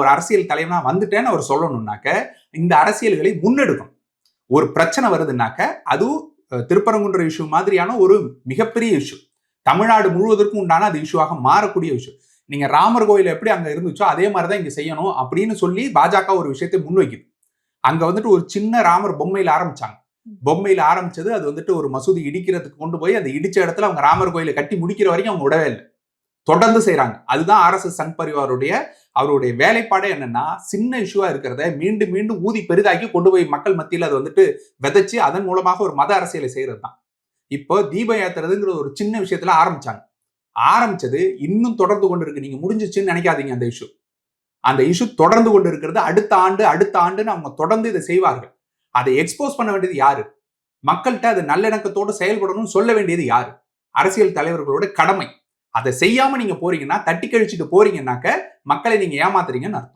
ஒரு அரசியல் தலைவனா வந்துட்டேன்னு அவர் சொல்லணும்னாக்க இந்த அரசியல்களை முன்னெடுக்கணும். ஒரு பிரச்சனை வருதுன்னாக்க அதுவும் திருப்பரங்குன்ற இஷ்யூ மாதிரியான ஒரு மிகப்பெரிய இஷ்யூ, தமிழ்நாடு முழுவதற்கும் உண்டான அது இஷ்யூவாக மாறக்கூடிய இஷ்யூ. நீங்க ராமர் கோயில் எப்படி அங்க இருந்துச்சோ அதே மாதிரிதான் இங்க செய்யணும் அப்படின்னு சொல்லி பாஜக ஒரு விஷயத்தை முன்வைக்குது. அங்க வந்துட்டு ஒரு சின்ன ராமர் பொம்மையில ஆரம்பிச்சாங்க. பொம்மையில ஆரம்பிச்சது அது வந்துட்டு ஒரு மசூதி இடிக்கிறதுக்கு கொண்டு போய் அந்த இடிச்ச இடத்துல அவங்க ராமர் கோயிலை கட்டி முடிக்கிற வரைக்கும் அவங்க விடவே இல்லை, தொடர்ந்து செய்யறாங்க. அதுதான் RSS சங் பரிவாருடைய அவருடைய வேலைப்பாடே என்னன்னா, சின்ன இஷ்யூவா இருக்கிறத மீண்டும் மீண்டும் ஊதி பெரிதாக்கி கொண்டு போய் மக்கள் மத்தியில் அது வந்துட்டு விதைச்சு அதன் மூலமாக ஒரு மத அரசியலை செய்யறது தான். இப்போ தீபம் ஏத்துறதுங்கிற ஒரு சின்ன விஷயத்துல ஆரம்பிச்சது இன்னும் தொடர்ந்து கொண்டு இருக்கு. நீங்க முடிஞ்சிச்சுன்னு நினைக்காதீங்க. அந்த இஷ்யூ தொடர்ந்து கொண்டு இருக்கிறது. அடுத்த ஆண்டுன்னு அவங்க தொடர்ந்து இதை செய்வார்கள். அதை எக்ஸ்போஸ் பண்ண வேண்டியது யாரு? மக்கள்கிட்ட அது நல்லிணக்கத்தோடு செயல்படணும்னு சொல்ல வேண்டியது யாரு? அரசியல் தலைவர்களோட கடமை. அதை செய்யாம நீங்க போறீங்கன்னா, தட்டி கழிச்சுட்டு போறீங்கன்னாக்க மக்களை நீங்க ஏமாத்துறீங்கன்னு அர்த்தம்.